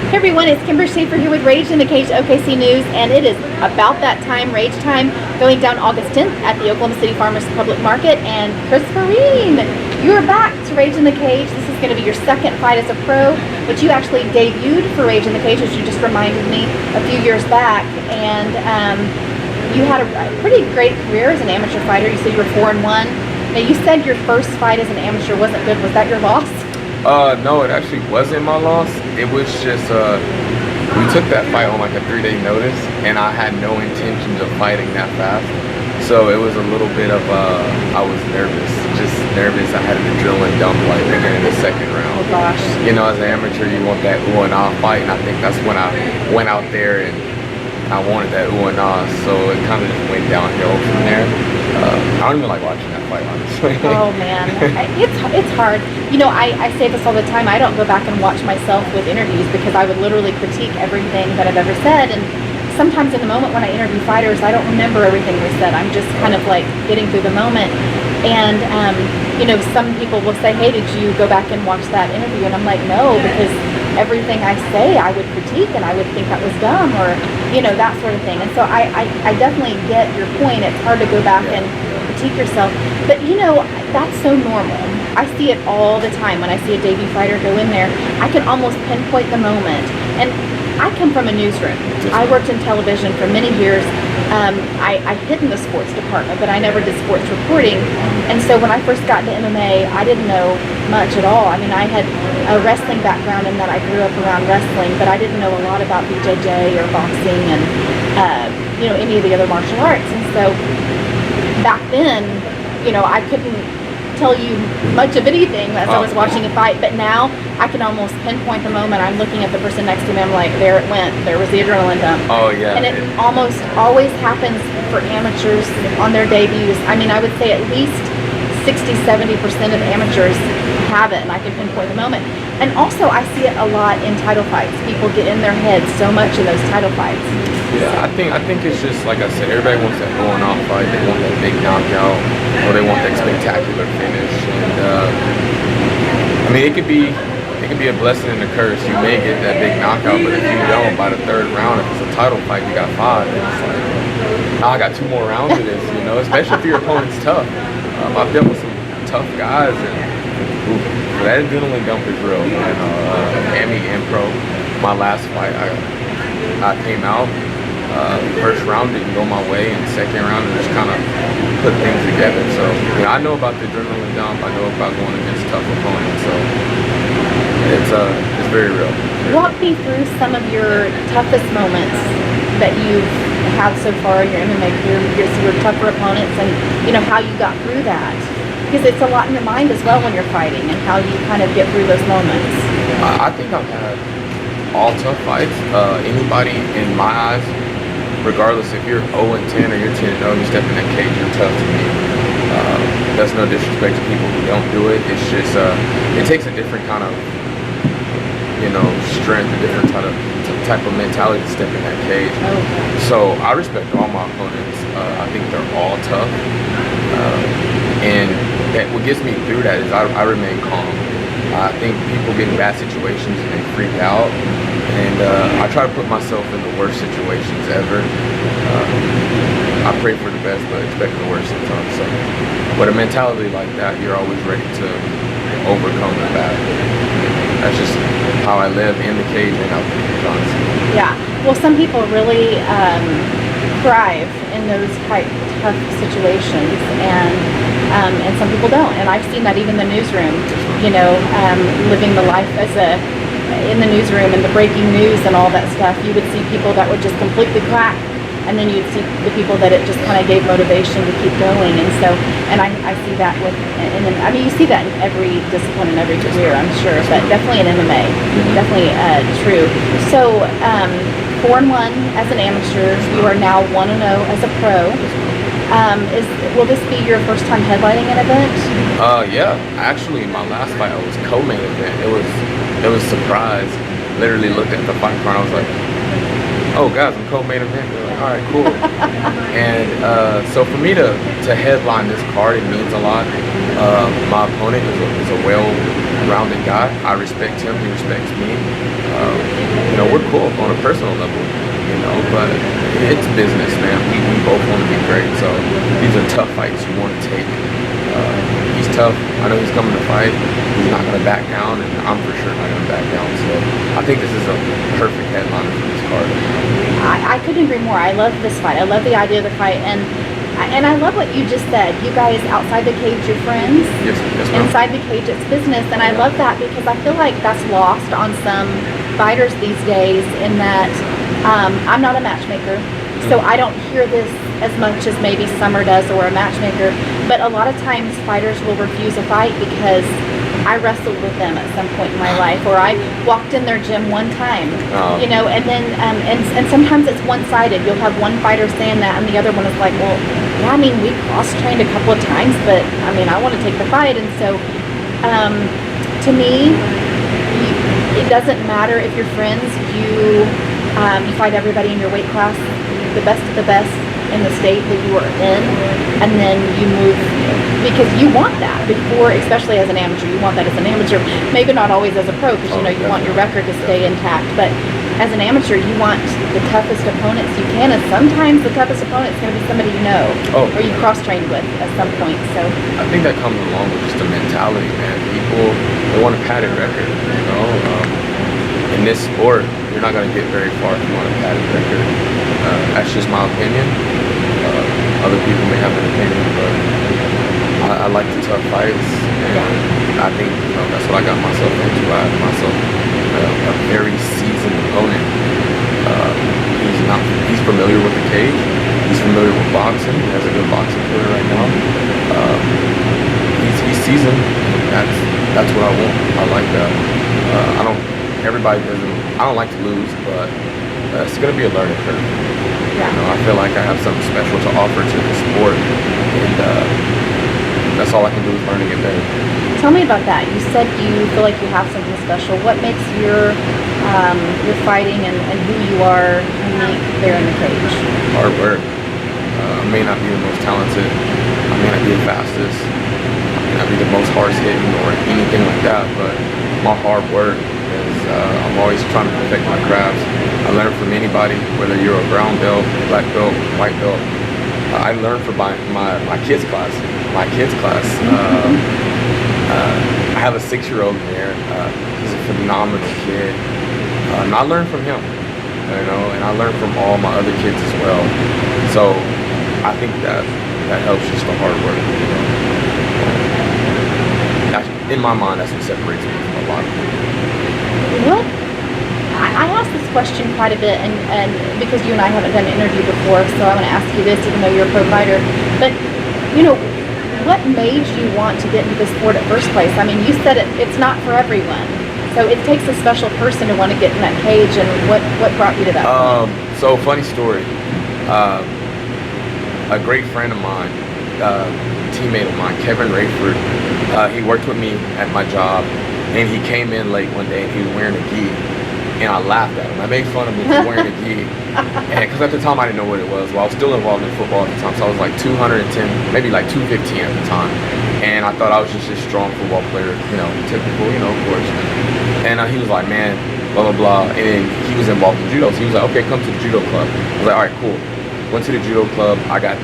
Hey everyone, it's Kimber Schaefer here with Rage in the Cage OKC News, and it is about that time, Rage time, going down August 10th at the Oklahoma City Farmers Public Market. And Kris Vereen, you are back to Rage in the Cage. This is going to be your second fight as a pro, but you actually debuted for Rage in the Cage, as you just reminded me, a few years back. And you had a pretty great career as an amateur fighter. You said you were 4-1. Now you said your first fight as an amateur wasn't good. Was that your loss? No, it actually wasn't my loss. It was just, we took that fight on like a 3-day notice, and I had no intentions of fighting that fast. So it was a little bit of, I was nervous, just nervous. I had an adrenaline dump like beginning the second round. Oh gosh. You know, as an amateur, you want that ooh and ah fight, and I think that's when I went out there and I wanted that ooh and ah. So it kind of just went downhill from there. I don't even like watching that fight, honestly. Oh man, it's hard. You know, I say this all the time. I don't go back and watch myself with interviews because I would literally critique everything that I've ever said. And sometimes in the moment when I interview fighters, I don't remember everything we said. I'm just kind of like getting through the moment. And you know, some people will say, "Hey, did you go back and watch that interview?" And I'm like, "No," because everything I say I would critique and I would think that was dumb, or you know, that sort of thing. And so I definitely get your point. It's hard to go back and critique yourself, but you know, that's so normal. I see it all the time when I see a debut fighter go in there. I can almost pinpoint the moment. And I come from a newsroom. I worked in television for many years. I hid in the sports department, but I never did sports reporting. And so when I first got into MMA, I didn't know much at all. I mean, I had a wrestling background in that I grew up around wrestling, but I didn't know a lot about BJJ or boxing and you know, any of the other martial arts. And so back then, you know, I couldn't tell you much of anything as I was watching a fight, but now I can almost pinpoint the moment. I'm looking at the person next to me, I'm like, there it went, there was the adrenaline dump. Oh yeah. And it almost always happens for amateurs on their debuts. I mean, I would say at least 60-70% of amateurs have it, and I can pinpoint the moment. And also I see it a lot in title fights. People get in their heads so much in those title fights. Yeah, I think it's just like I said, everybody wants that going off fight. They want that big knockout, or they want that spectacular finish. And I mean, it could be a blessing and a curse. You may get that big knockout, but if you don't, by the third round, if it's a title fight, you got 5. And it's like, now I got 2 more rounds of this, you know. Especially if your opponent's tough. I've dealt with some tough guys, and that adrenaline dump is real. And Ami and Pro, my last fight, I came out. First round didn't go my way, and second round it just kind of put things together. So, you know, I know about the adrenaline dump. I know about going against tough opponents. So it's very real. Walk me through some of your toughest moments that you've had so far in your MMA career, your tougher opponents, and you know how you got through that. Because it's a lot in your mind as well when you're fighting, and how you kind of get through those moments. I think I've had all tough fights. Anybody in my eyes, regardless if you're 0-10 or you're 10-0, you step in that cage, you're tough to me. That's no disrespect to people who don't do it. It's just it takes a different kind of, you know, strength, a different type of mentality to step in that cage. So I respect all my opponents. I think they're all tough, and what gets me through that is I remain calm. I think people get in bad situations and they freak out, and I try to put myself in the worst situations ever. I pray for the best, but expect the worst sometimes. So, with a mentality like that, you're always ready to overcome the bad. That's just how I live in the cage and out the cage, honestly. Yeah. Well, some people really thrive in those quite tough situations, and some people don't. And I've seen that even in the newsroom. You know, living the life as in the newsroom and the breaking news and all that stuff, you would see people that would just completely crack, and then you'd see the people that it just kind of gave motivation to keep going. And so, and I see that with, and then, I mean, you see that in every discipline and every career, I'm sure, but definitely in MMA, definitely true. So, 4-1 as an amateur, you are now 1-0 as a pro. Will this be your first time headlining an event? Yeah. Actually, my last fight, I was co-main event. It was a surprise. Literally looked at the fight card, I was like, oh guys, I'm co-main event. They're like, all right, cool. And so for me to headline this card, it means a lot. My opponent is a well-rounded guy. I respect him. He respects me. You we're cool on a personal level, but it's business, man. We both want to be great, so these are tough fights you want to take. He's tough. I know he's coming to fight. He's not going to back down, and I'm for sure not going to back down. So I think this is a perfect headliner for this card. I couldn't agree more. I love this fight. I love the idea of the fight, and I love what you just said. You guys outside the cage, you're friends. Yes, ma'am. Inside the cage, it's business, and I love that because I feel like that's lost on some fighters these days. In that, I'm not a matchmaker, so I don't hear this as much as maybe Summer does, or a matchmaker. But a lot of times, fighters will refuse a fight because I wrestled with them at some point in my life, or I walked in their gym one time, and then and sometimes it's one-sided. You'll have one fighter saying that, and the other one is like, well, yeah, I mean, we cross-trained a couple of times, but I mean, I want to take the fight. And so, to me, it doesn't matter if you're friends. You fight everybody in your weight class, the best of the best in the state that you are in, and then you move, because you want that before, especially as an amateur. You want that as an amateur, maybe not always as a pro, because you want your record to stay intact, but as an amateur, you want the toughest opponents you can, and sometimes the toughest opponent is going to be somebody you know, or you cross-trained with at some point. So I think that comes along with just the mentality, man. People, they want a padded record, In this sport, you're not going to get very far if you want a padded record. That's just my opinion. Other people may have an opinion, but I like the tough fights, and I think that's what I got myself into. I have myself a very seasoned opponent. He's familiar with the cage. He's familiar with boxing. He has a good boxing career right now. He's seasoned. That's what I want. I like that. Everybody doesn't. I don't like to lose, but it's going to be a learning curve. I feel like I have something special to offer to the sport, and that's all I can do is learning it better. Tell me about that. You said you feel like you have something special. What makes your fighting and who you are unique there in the cage? Hard work. I may not be the most talented. I may not be the fastest. I may not be the most hardest hitting or anything like that, but my hard work is I'm always trying to perfect my crafts. I learn from anybody, whether you're a brown belt, black belt, white belt. I learned from my kids class. I have a 6-year-old there. He's a phenomenal kid, and I learned from him. And I learned from all my other kids as well. So I think that helps, just the hard work. In my mind, that's what separates me from a lot of people. What? I ask this question quite a bit, and because you and I haven't done an interview before, so I'm going to ask you this, even though you're a pro fighter. But what made you want to get into the sport at first place? I mean, you said it's not for everyone, so it takes a special person to want to get in that cage. And what brought you to that point? So funny story. A great friend of mine, teammate of mine, Kevin Rayford, he worked with me at my job, and he came in late one day and he was wearing a gi, and I laughed at him. I made fun of him for wearing a gi, and because at the time I didn't know what it was. Well, I was still involved in football at the time, so I was like 210, maybe like 215 at the time, and I thought I was just a strong football player, typical, of course. And he was like, man, blah blah blah, and then he was involved in judo, so he was like, okay, come to the judo club. I was like, all right, cool. Went to the judo club. I got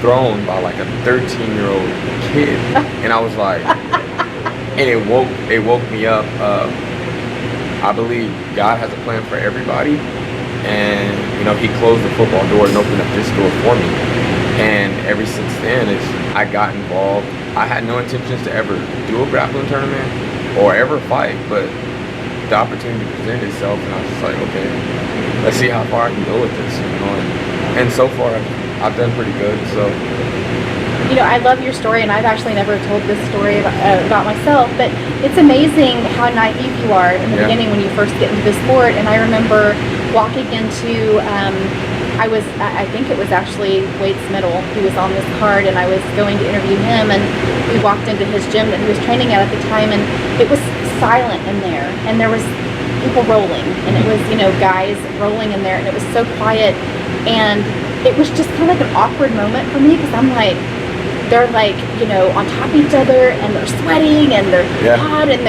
thrown by like a 13-year-old kid, and I was like, and it woke me up. I believe God has a plan for everybody, and he closed the football door and opened up this door for me. And ever since then, I got involved. I had no intentions to ever do a grappling tournament or ever fight, but the opportunity presented itself, and I was just like, okay, let's see how far I can go with this, and so far I've done pretty good. So I love your story, and I've actually never told this story about myself, but it's amazing how naive you are in the beginning when you first get into the sport. And I remember walking into, I think it was actually Wade Smittle. He was on this card, and I was going to interview him, and we walked into his gym that he was training at the time, and it was silent in there, and there was people rolling, and it was, guys rolling in there, and it was so quiet, and it was just kind of like an awkward moment for me, because I'm like, they're like, on top of each other, and they're sweating, and they're hot, and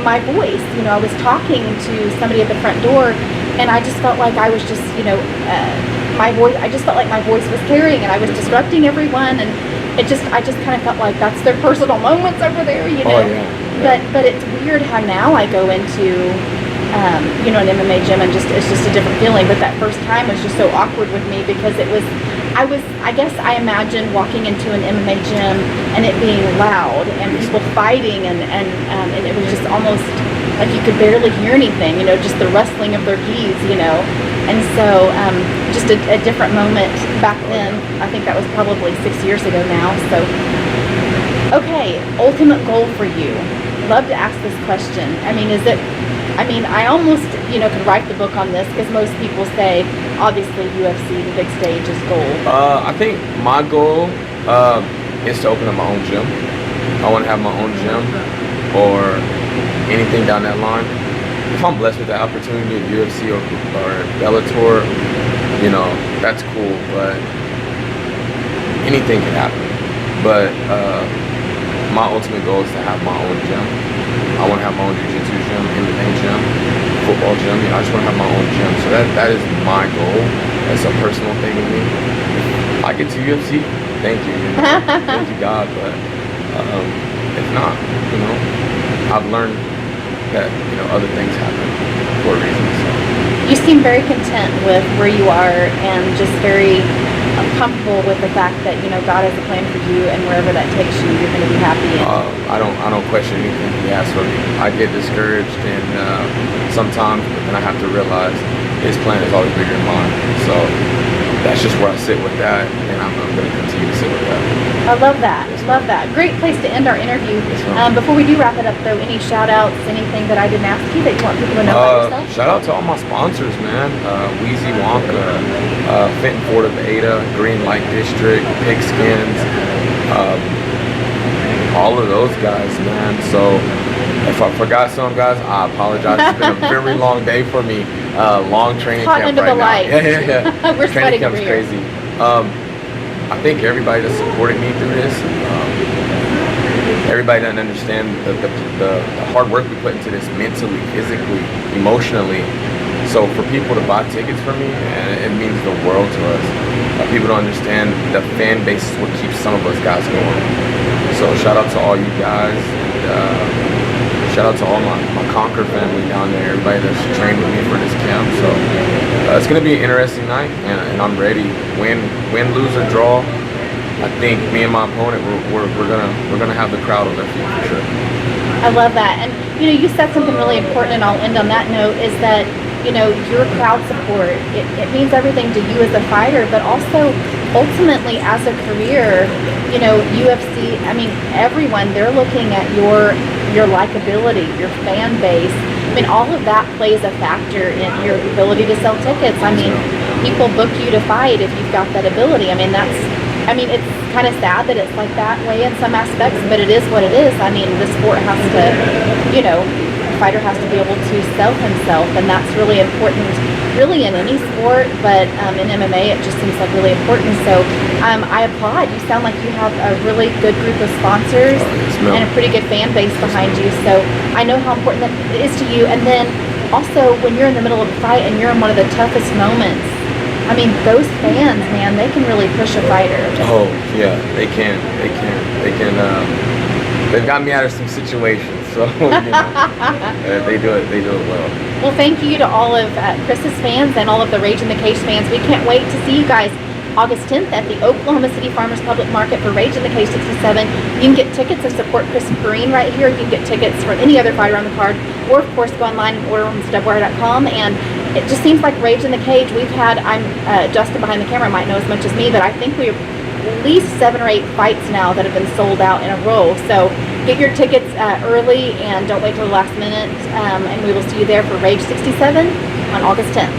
my voice. You know, I was talking to somebody at the front door, and I just felt like I was just, you know, my voice. I just felt like my voice was carrying, and I was disrupting everyone, and I just kind of felt like that's their personal moments over there, you know. Oh, yeah. But it's weird how now I go into, you know, an MMA gym, and it's just a different feeling. But that first time was just so awkward with me because I guess I imagined walking into an MMA gym and it being loud and people fighting and it was just almost like you could barely hear anything, you know, just the rustling of their gis, you know. And so just a different moment back then. I think that was probably 6 years ago now. So, okay, ultimate goal for you. Love to ask this question. I mean, I almost, you know, could write the book on this because most people say, obviously, UFC, the big stage is goal. I think my goal is to open up my own gym. I want to have my own gym or anything down that line. If I'm blessed with the opportunity of UFC or Bellator, you know, that's cool, but anything can happen. But my ultimate goal is to have my own gym. I want to have my own jiu-jitsu gym, MMA gym, football gym. You know, I just want to have my own gym. So that is my goal. That's a personal thing with me. If I get to UFC, thank you. You know? Thank you, God. But if not, you know, I've learned that, you know, other things happen for a reason. So. You seem very content with where you are and just very comfortable with the fact that, you know, God has a plan for you, and wherever that takes you, you're going to be happy. I don't question anything He has for me. I get discouraged and sometimes, but then I have to realize His plan is always bigger than mine. So that's just where I sit with that, and I'm going to continue to sit with that. I love that. Love that. Great place to end our interview. Before we do wrap it up, though, any shout outs, anything that I didn't ask you that you want people to know about yourself? Shout out to all my sponsors, man. Wheezy Wonka, Fenton Ford of Ada, Green Light District, Pigskins, all of those guys, man. So if I forgot some guys, I apologize. It's been a very long day for me. Long training camp under right the now. lights. Yeah. We're Training sweating camp's over here. crazy. I think everybody that supported me through this, everybody doesn't understand the hard work we put into this mentally, physically, emotionally. So for people to buy tickets for me, it means the world to us. People don't understand the fan base is what keeps some of us guys going. So shout out to all you guys, and shout out to all my Conquer family down there, everybody that's trained with me for this camp. So it's gonna be an interesting night, and I'm ready. Win, lose, or draw. I think me and my opponent, we're gonna have the crowd on their feet for sure. I love that. And you know, you said something really important, and I'll end on that note, is that, you know, your crowd support, it means everything to you as a fighter, but also ultimately as a career. You know, UFC, I mean, everyone, they're looking at your likability, your fan base. I mean, all of that plays a factor in your ability to sell tickets. I mean, people book you to fight if you've got that ability. I mean, it's kind of sad that it's like that way in some aspects, but it is what it is. I mean, the sport has to, you know, the fighter has to be able to sell himself, and that's really important, really in any sport, but in MMA it just seems like really important. So I applaud. You sound like you have a really good group of sponsors and a pretty good fan base behind you. So I know how important that is to you. And then also when you're in the middle of a fight and you're in one of the toughest moments, I mean, those fans, man, they can really push a fighter. Oh yeah, they can. They've got me out of some situations, so you know, they do it well. Well, thank you to all of Kris's fans and all of the Rage in the Cage fans. We can't wait to see you guys August 10th at the Oklahoma City Farmers Public Market for Rage in the Cage 67. You can get tickets and support Kris Vereen right here. You can get tickets for any other fighter on the card, or of course go online and order on stubwire.com. And it just seems like Rage in the Cage, we've had, Justin behind the camera might know as much as me, but I think we're at least 7 or 8 fights now that have been sold out in a row. So get your tickets early and don't wait till the last minute. And we will see you there for Rage 67 on August 10th.